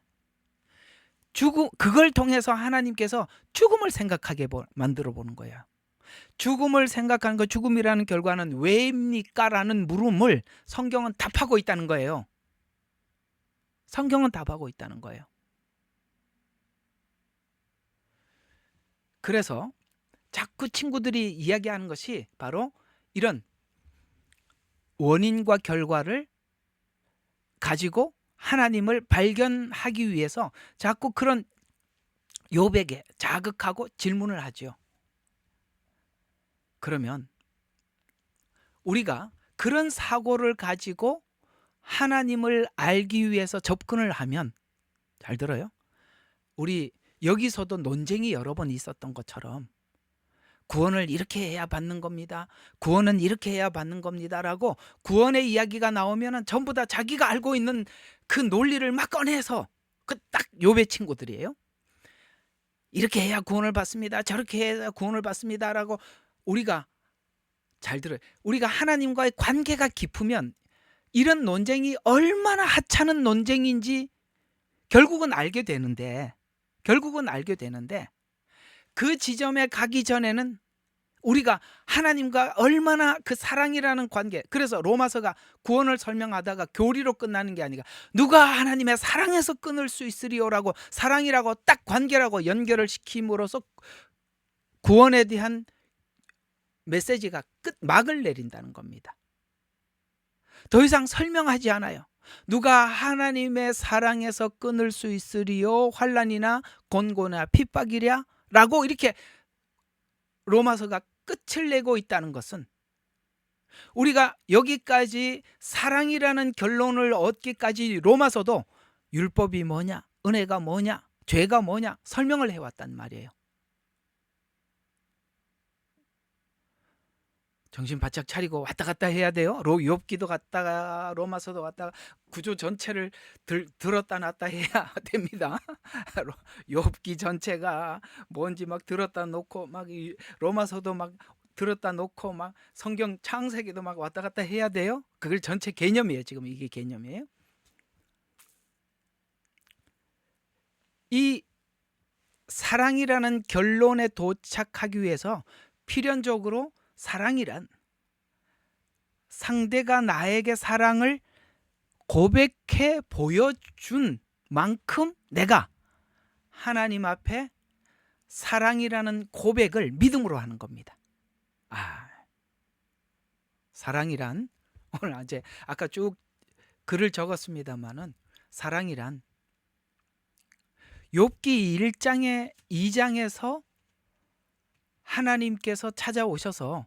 그걸 통해서 하나님께서 죽음을 생각하게 만들어 보는 거예요. 죽음을 생각하는 거, 죽음이라는 결과는 왜입니까? 라는 물음을 성경은 답하고 있다는 거예요. 성경은 답하고 있다는 거예요. 그래서 자꾸 친구들이 이야기하는 것이 바로 이런 원인과 결과를 가지고 하나님을 발견하기 위해서 자꾸 그런 욥에게 자극하고 질문을 하죠. 그러면 우리가 그런 사고를 가지고 하나님을 알기 위해서 접근을 하면, 잘 들어요? 우리 여기서도 논쟁이 여러 번 있었던 것처럼 구원을 이렇게 해야 받는 겁니다. 구원은 이렇게 해야 받는 겁니다라고 구원의 이야기가 나오면 전부 다 자기가 알고 있는 그 논리를 막 꺼내서, 그 딱 욥의 친구들이에요. 이렇게 해야 구원을 받습니다. 저렇게 해야 구원을 받습니다라고. 우리가 잘 들어요. 우리가 하나님과의 관계가 깊으면 이런 논쟁이 얼마나 하찮은 논쟁인지 결국은 알게 되는데 그 지점에 가기 전에는 우리가 하나님과 얼마나 그 사랑이라는 관계, 그래서 로마서가 구원을 설명하다가 교리로 끝나는 게 아니라 누가 하나님의 사랑에서 끊을 수 있으리요라고 사랑이라고 딱 관계라고 연결을 시킴으로써 구원에 대한 메시지가 막을 내린다는 겁니다. 더 이상 설명하지 않아요. 누가 하나님의 사랑에서 끊을 수 있으리요? 환난이나 곤고나 핍박이랴? 라고 이렇게 로마서가 끝을 내고 있다는 것은 우리가 여기까지 사랑이라는 결론을 얻기까지 로마서도 율법이 뭐냐, 은혜가 뭐냐, 죄가 뭐냐 설명을 해왔단 말이에요. 정신 바짝 차리고 왔다 갔다 해야 돼요. 욥기도 갔다가 로마서도 갔다가 구조 전체를 들었다 놨다 해야 됩니다. 욥기 전체가 뭔지 막 들었다 놓고 막 로마서도 막 들었다 놓고 막 성경 창세기도 막 왔다 갔다 해야 돼요. 그걸 전체 개념이에요. 지금 이게 개념이에요. 이 사랑이라는 결론에 도착하기 위해서 필연적으로 사랑이란 상대가 나에게 사랑을 고백해 보여준 만큼 내가 하나님 앞에 사랑이라는 고백을 믿음으로 하는 겁니다. 사랑이란 오늘 이제 아까 쭉 글을 적었습니다만은 사랑이란 욥기 1장에 2장에서 하나님께서 찾아오셔서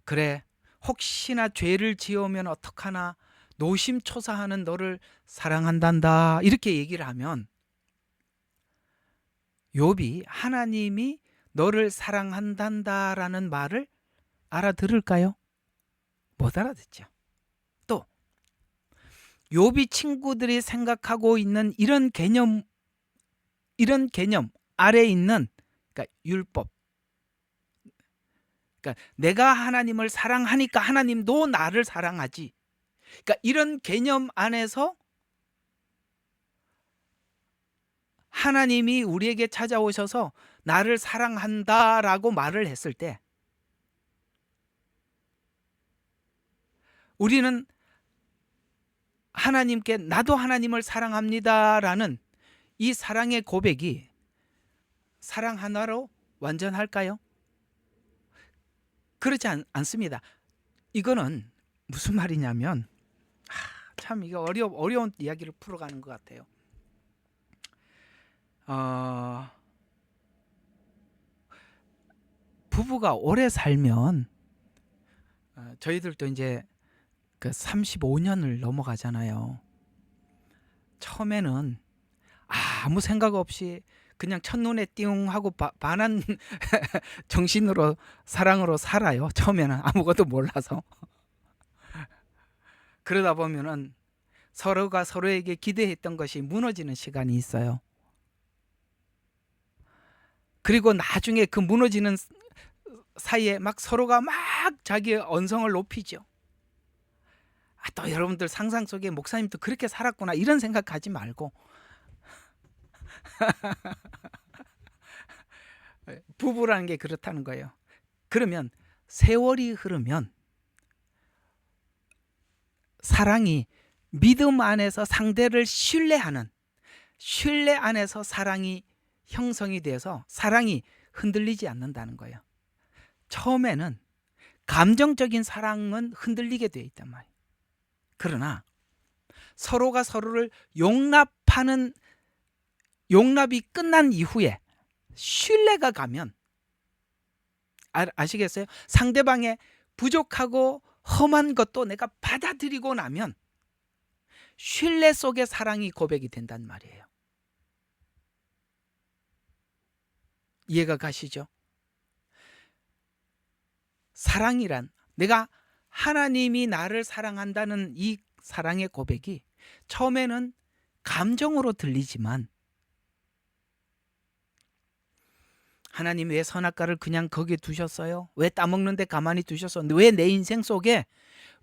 그래 혹시나 죄를 지으면 어떡하나 노심초사하는 너를 사랑한단다 이렇게 얘기를 하면 욥이 하나님이 너를 사랑한단다라는 말을 알아들을까요? 못 알아듣죠. 또 욥이 친구들이 생각하고 있는 이런 개념 아래에 있는 그러니까 율법, 그러니까 내가 하나님을 사랑하니까 하나님도 나를 사랑하지. 그러니까 이런 개념 안에서 하나님이 우리에게 찾아오셔서 나를 사랑한다라고 말을 했을 때 우리는 하나님께 나도 하나님을 사랑합니다라는 이 사랑의 고백이 사랑 하나로 완전할까요? 그렇지 않습니다. 이거는 무슨 말이냐면 참 이거 어려운 이야기를 풀어가는 것 같아요. 부부가 오래 살면 저희들도 이제 그 35년을 넘어가잖아요. 처음에는 아무 생각 없이 그냥 첫눈에 띵 하고 반한 정신으로 사랑으로 살아요. 처음에는 아무것도 몰라서. 그러다 보면은 서로가 서로에게 기대했던 것이 무너지는 시간이 있어요. 그리고 나중에 그 무너지는 사이에 막 서로가 막 자기의 언성을 높이죠. 또 여러분들 상상 속에 목사님도 그렇게 살았구나 이런 생각하지 말고 부부라는 게 그렇다는 거예요. 그러면 세월이 흐르면 사랑이 믿음 안에서 상대를 신뢰하는, 신뢰 안에서 사랑이 형성이 돼서 사랑이 흔들리지 않는다는 거예요. 처음에는 감정적인 사랑은 흔들리게 되어 있단 말이에요. 그러나 서로가 서로를 용납하는, 용납이 끝난 이후에 신뢰가 가면, 아시겠어요? 상대방의 부족하고 험한 것도 내가 받아들이고 나면 신뢰 속의 사랑이 고백이 된단 말이에요. 이해가 가시죠? 사랑이란, 내가 하나님이 나를 사랑한다는 이 사랑의 고백이 처음에는 감정으로 들리지만, 하나님 왜 선악과를 그냥 거기에 두셨어요? 왜 따먹는데 가만히 두셨었는데 왜 내 인생 속에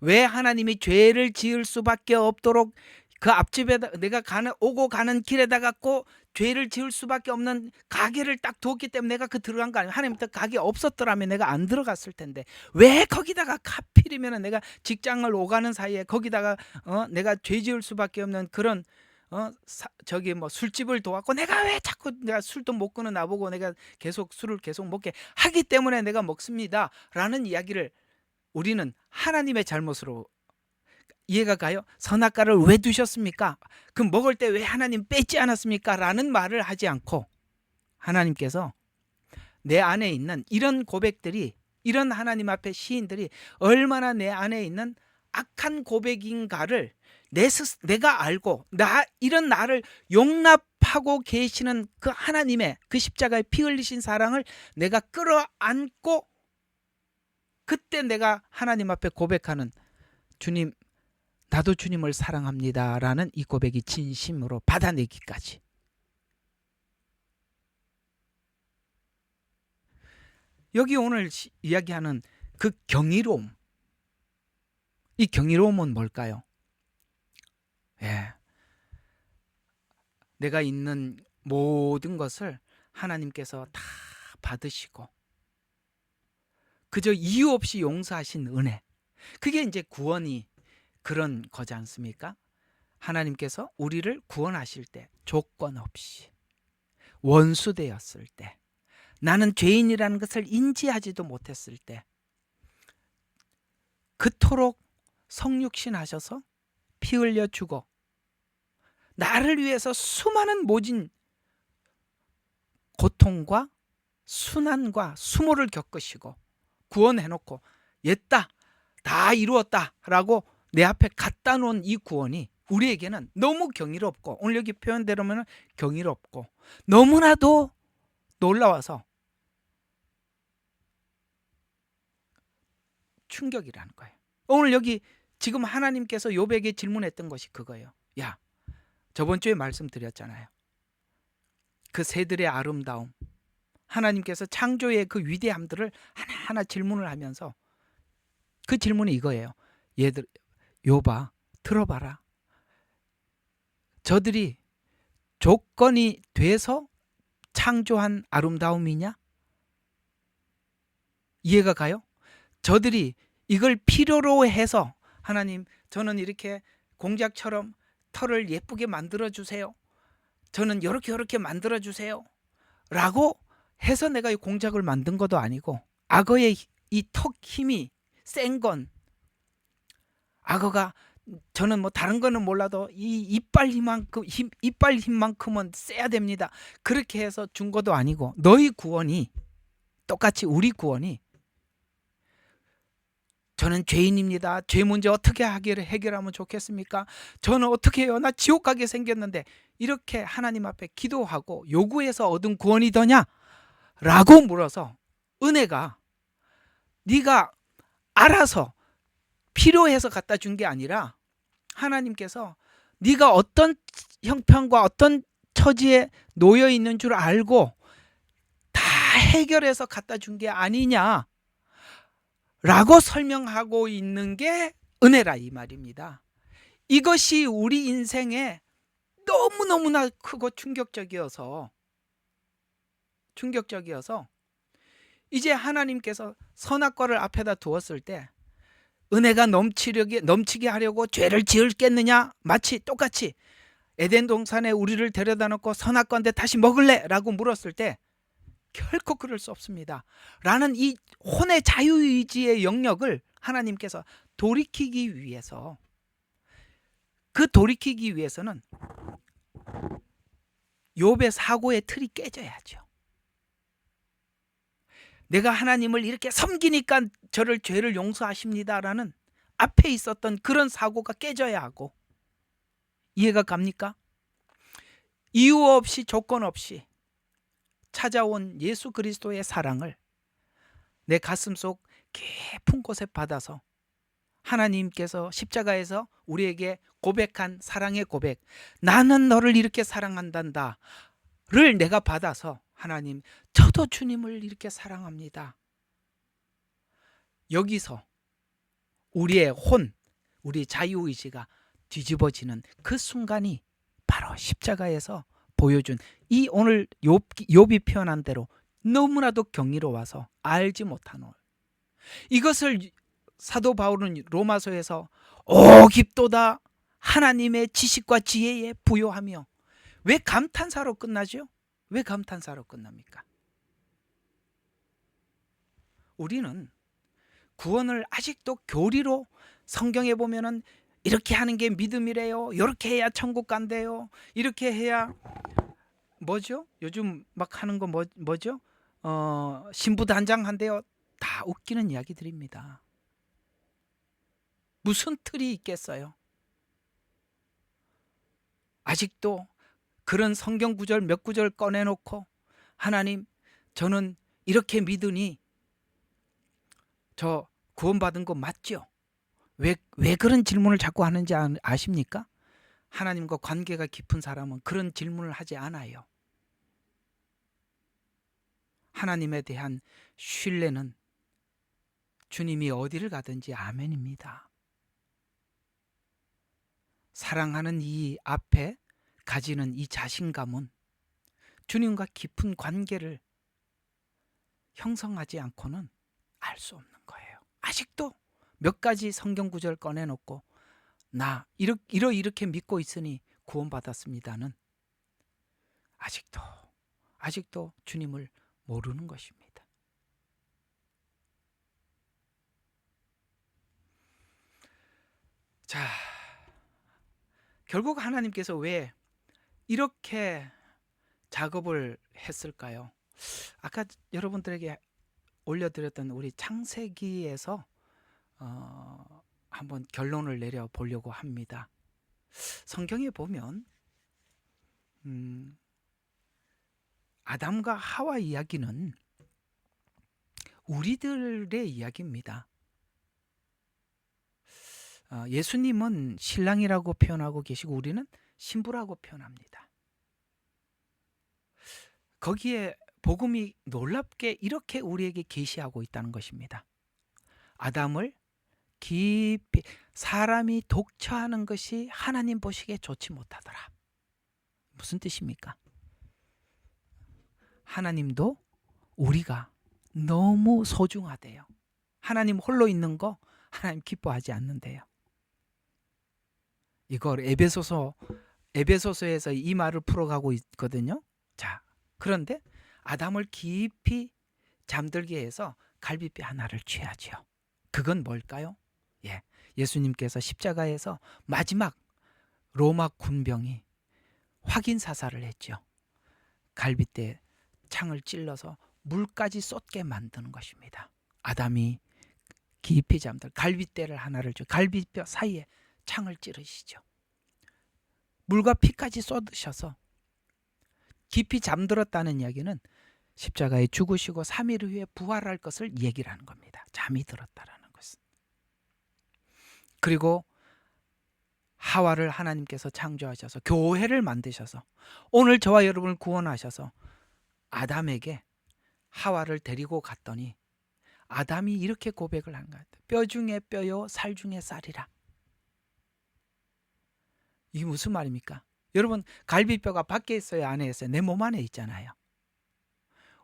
왜 하나님이 죄를 지을 수밖에 없도록 그 앞집에 내가 오고 가는 길에다가 꼭 죄를 지을 수밖에 없는 가게를 딱 두었기 때문에 내가 그 들어간 거 아니에요. 하나님부터 가게 없었더라면 내가 안 들어갔을 텐데 왜 거기다가 하필이면 내가 직장을 오가는 사이에 거기다가 내가 죄 지을 수밖에 없는 그런 저기 뭐 술집을 도왔고 내가 왜 자꾸 내가 술도 못 끊어 나보고 내가 계속 술을 계속 먹게 하기 때문에 내가 먹습니다 라는 이야기를 우리는 하나님의 잘못으로 이해가 가요? 선악과를 왜 두셨습니까? 그럼 먹을 때 왜 하나님 뺏지 않았습니까? 라는 말을 하지 않고 하나님께서 내 안에 있는 이런 고백들이, 이런 하나님 앞에 시인들이 얼마나 내 안에 있는 악한 고백인가를 내가 알고 이런 나를 용납하고 계시는 그 하나님의 그 십자가에 피 흘리신 사랑을 내가 끌어안고 그때 내가 하나님 앞에 고백하는, 주님 나도 주님을 사랑합니다 라는 이 고백이 진심으로 받아내기까지. 여기 오늘 이야기하는 그 경이로움, 이 경이로움은 뭘까요? 내가 있는 모든 것을 하나님께서 다 받으시고 그저 이유 없이 용서하신 은혜, 그게 이제 구원이 그런 거지 않습니까? 하나님께서 우리를 구원하실 때 조건 없이 원수 되었을 때, 나는 죄인이라는 것을 인지하지도 못했을 때 그토록 성육신 하셔서 피 흘려 주고 나를 위해서 수많은 모진 고통과 순환과 수모를 겪으시고 구원해놓고 옛다 다 이루었다 라고 내 앞에 갖다 놓은 이 구원이 우리에게는 너무 경이롭고, 오늘 여기 표현대로면 경이롭고 너무나도 놀라워서 충격이라는 거예요. 오늘 여기 지금 하나님께서 욥에게 질문했던 것이 그거예요. 야, 저번 주에 말씀드렸잖아요. 그 새들의 아름다움, 하나님께서 창조의 그 위대함들을 하나하나 질문을 하면서 그 질문이 이거예요. 얘들, 욥아, 들어봐라. 저들이 조건이 돼서 창조한 아름다움이냐? 이해가 가요? 저들이 이걸 필요로 해서 하나님, 저는 이렇게 공작처럼 털을 예쁘게 만들어주세요. 저는 이렇게 만들어주세요. 라고 해서 내가 이 공작을 만든 것도 아니고, 악어의 이 턱 힘이 센 건, 악어가 저는 뭐 다른 거는 몰라도 이 이빨 힘만큼은 세야 됩니다. 그렇게 해서 준 것도 아니고, 너희 구원이 똑같이 우리 구원이 저는 죄인입니다. 죄 문제 어떻게 해결하면 좋겠습니까? 저는 어떻게 해요? 나 지옥 가게 생겼는데. 이렇게 하나님 앞에 기도하고 요구해서 얻은 구원이더냐? 라고 물어서 은혜가 네가 알아서 필요해서 갖다 준 게 아니라 하나님께서 네가 어떤 형편과 어떤 처지에 놓여 있는 줄 알고 다 해결해서 갖다 준 게 아니냐 라고 설명하고 있는 게 은혜라 이 말입니다. 이것이 우리 인생에 너무너무나 크고 충격적이어서 이제 하나님께서 선악과를 앞에다 두었을 때 은혜가 넘치게 하려고 죄를 지을겠느냐? 마치 똑같이 에덴 동산에 우리를 데려다 놓고 선악과인데 다시 먹을래? 라고 물었을 때 결코 그럴 수 없습니다. 라는 이 혼의 자유의지의 영역을 하나님께서 돌이키기 위해서는 욥의 사고의 틀이 깨져야죠. 내가 하나님을 이렇게 섬기니까 저를 죄를 용서하십니다라는 앞에 있었던 그런 사고가 깨져야 하고, 이해가 갑니까? 이유 없이 조건 없이 찾아온 예수 그리스도의 사랑을 내 가슴속 깊은 곳에 받아서 하나님께서 십자가에서 우리에게 고백한 사랑의 고백, 나는 너를 이렇게 사랑한단다 를 내가 받아서 하나님, 저도 주님을 이렇게 사랑합니다. 여기서 우리의 우리 자유의지가 뒤집어지는 그 순간이 바로 십자가에서 보여준 이 오늘 욥이 표현한 대로 너무나도 경이로워서 알지 못하노. 이것을 사도 바울은 로마서에서 오 깊도다 하나님의 지식과 지혜에 부요하며, 왜 감탄사로 끝나죠? 왜 감탄사로 끝납니까? 우리는 구원을 아직도 교리로 성경에 보면은 이렇게 하는 게 믿음이래요. 이렇게 해야 천국 간대요. 이렇게 해야 뭐죠? 요즘 막 하는 거 뭐죠? 신부단장한대요. 다 웃기는 이야기들입니다. 무슨 틀이 있겠어요? 아직도 그런 성경 구절 몇 구절 꺼내놓고 하나님, 저는 이렇게 믿으니 저 구원받은 거 맞죠? 왜 그런 질문을 자꾸 하는지 아십니까? 하나님과 관계가 깊은 사람은 그런 질문을 하지 않아요. 하나님에 대한 신뢰는 주님이 어디를 가든지 아멘입니다. 사랑하는 이 앞에 가지는 이 자신감은 주님과 깊은 관계를 형성하지 않고는 알 수 없는 거예요. 아직도 몇 가지 성경 구절 꺼내놓고 나 이렇게 믿고 있으니 구원받았습니다는 아직도 주님을 모르는 것입니다. 자, 결국 하나님께서 왜 이렇게 작업을 했을까요? 아까 여러분들에게 올려드렸던 우리 창세기에서 한번 결론을 내려보려고 합니다. 성경에 보면 아담과 하와 이야기는 우리들의 이야기입니다. 예수님은 신랑이라고 표현하고 계시고 우리는 신부라고 표현합니다. 거기에 복음이 놀랍게 이렇게 우리에게 계시하고 있다는 것입니다. 아담을 깊이 사람이 독처하는 것이 하나님 보시기에 좋지 못하더라. 무슨 뜻입니까? 하나님도 우리가 너무 소중하대요. 하나님 홀로 있는 거 하나님 기뻐하지 않는데요. 이걸 에베소서에서 이 말을 풀어가고 있거든요. 자, 그런데 아담을 깊이 잠들게 해서 갈비뼈 하나를 취하죠. 그건 뭘까요? 예수님께서 십자가에서 마지막 로마 군병이 확인 사살을 했죠. 갈비뼈에 창을 찔러서 물까지 쏟게 만드는 것입니다. 아담이 깊이 잠들 갈빗대를 하나를 줘 갈비뼈 사이에 창을 찌르시죠. 물과 피까지 쏟으셔서 깊이 잠들었다는 이야기는 십자가에 죽으시고 3일 후에 부활할 것을 얘기를 하는 겁니다. 잠이 들었다라는 것은. 그리고 하와를 하나님께서 창조하셔서 교회를 만드셔서 오늘 저와 여러분을 구원하셔서 아담에게 하와를 데리고 갔더니 아담이 이렇게 고백을 한 것 같아요. 뼈 중에 뼈요 살 중에 쌀이라. 이게 무슨 말입니까? 여러분, 갈비뼈가 밖에 있어요, 안에 있어요? 내 몸 안에 있잖아요.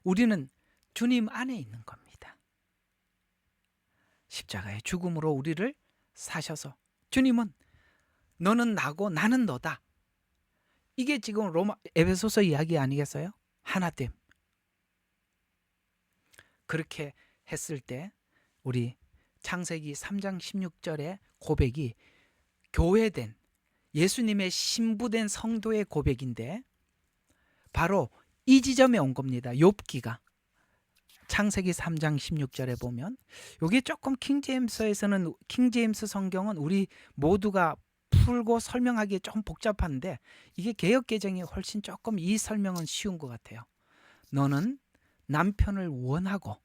우리는 주님 안에 있는 겁니다. 십자가의 죽음으로 우리를 사셔서 주님은 너는 나고 나는 너다. 이게 지금 에베소서 이야기 아니겠어요? 하나됨. 그렇게 했을 때 우리 창세기 3장 16절의 고백이 교회된 예수님의 신부된 성도의 고백인데 바로 이 지점에 온 겁니다. 욥기가 창세기 3장 16절에 보면 이게 조금 킹제임스 성경은 우리 모두가 풀고 설명하기에 좀 복잡한데 이게 개역개정이 훨씬 조금 이 설명은 쉬운 것 같아요. 너는 남편을 원하고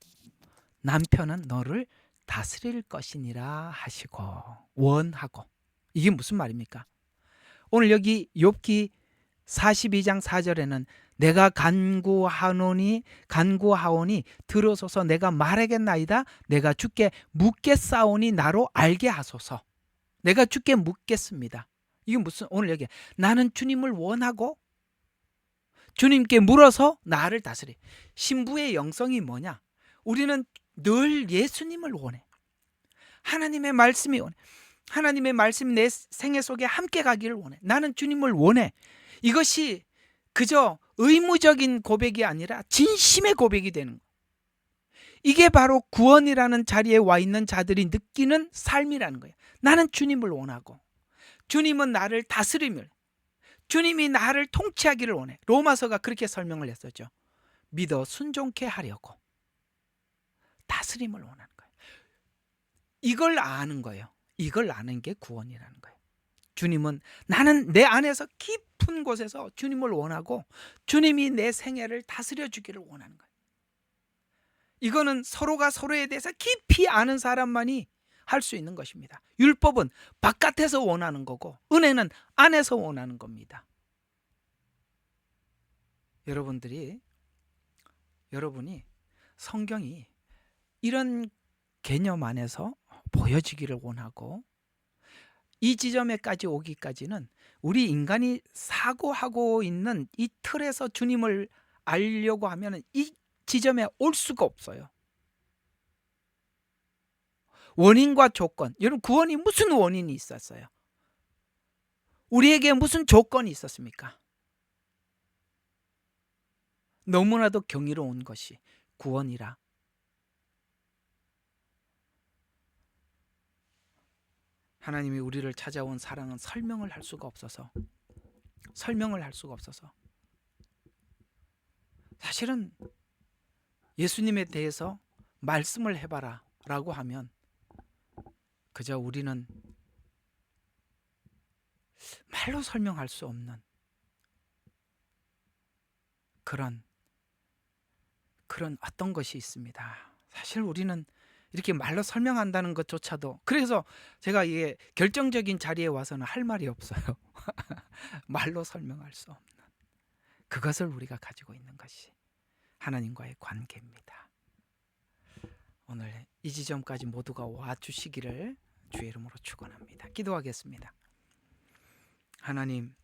남편은 너를 다스릴 것이니라 하시고 원하고 이게 무슨 말입니까? 오늘 여기 욥기 42장 4절에는 내가 간구하오니 들으소서 내가 말하겠나이다 내가 주께 묻겠사오니 나로 알게 하소서. 내가 주께 묻겠습니다. 이게 무슨 오늘 여기 나는 주님을 원하고 주님께 물어서 나를 다스리. 신부의 영성이 뭐냐? 우리는 늘 예수님을 원해. 하나님의 말씀이 원해. 하나님의 말씀이 내 생애 속에 함께 가기를 원해. 나는 주님을 원해. 이것이 그저 의무적인 고백이 아니라 진심의 고백이 되는 거예요. 이게 바로 구원이라는 자리에 와 있는 자들이 느끼는 삶이라는 거예요. 나는 주님을 원하고 주님은 나를 다스림을 주님이 나를 통치하기를 원해. 로마서가 그렇게 설명을 했었죠. 믿어 순종케 하려고 다스림을 원하는 거예요. 이걸 아는 거예요. 이걸 아는 게 구원이라는 거예요. 주님은 나는 내 안에서 깊은 곳에서 주님을 원하고 주님이 내 생애를 다스려 주기를 원하는 거예요. 이거는 서로가 서로에 대해서 깊이 아는 사람만이 할 수 있는 것입니다. 율법은 바깥에서 원하는 거고 은혜는 안에서 원하는 겁니다. 여러분이 성경이 이런 개념 안에서 보여지기를 원하고 이 지점에까지 오기까지는 우리 인간이 사고하고 있는 이 틀에서 주님을 알려고 하면 이 지점에 올 수가 없어요. 원인과 조건. 여러분 구원이 무슨 원인이 있었어요? 우리에게 무슨 조건이 있었습니까? 너무나도 경이로운 것이 구원이라. 하나님이 우리를 찾아온 사랑은 설명을 할 수가 없어서 사실은 예수님에 대해서 말씀을 해봐라 라고 하면 그저 우리는 말로 설명할 수 없는 그런 어떤 것이 있습니다. 사실 우리는 이렇게 말로 설명한다는 것조차도 그래서 제가 이게 결정적인 자리에 와서는 할 말이 없어요. 말로 설명할 수 없는 그것을 우리가 가지고 있는 것이 하나님과의 관계입니다. 오늘 이 지점까지 모두가 와주시기를 주의 이름으로 축원합니다. 기도하겠습니다. 하나님,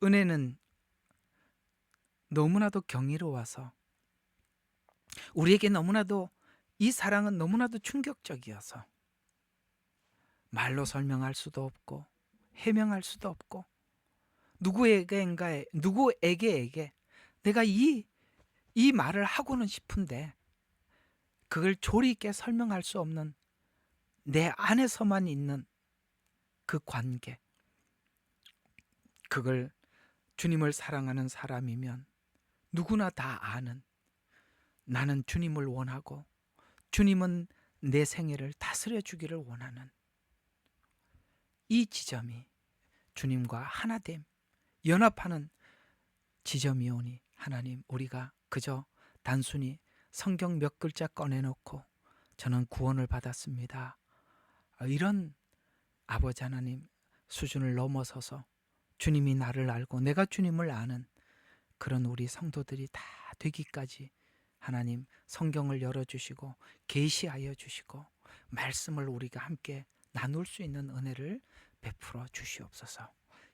은혜는 너무나도 경이로워서 우리에게 너무나도 이 사랑은 너무나도 충격적이어서 말로 설명할 수도 없고 해명할 수도 없고 누구에게 내가 이 말을 하고는 싶은데 그걸 조리 있게 설명할 수 없는 내 안에서만 있는 그 관계, 그걸 주님을 사랑하는 사람이면 누구나 다 아는 나는 주님을 원하고 주님은 내 생애를 다스려 주기를 원하는 이 지점이 주님과 하나됨, 연합하는 지점이오니 하나님, 우리가 그저 단순히 성경 몇 글자 꺼내놓고 저는 구원을 받았습니다, 이런 아버지 하나님 수준을 넘어서서 주님이 나를 알고 내가 주님을 아는 그런 우리 성도들이 다 되기까지 하나님 성경을 열어주시고 계시하여 주시고 말씀을 우리가 함께 나눌 수 있는 은혜를 베풀어 주시옵소서.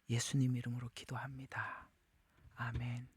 예수님 이름으로 기도합니다. 아멘.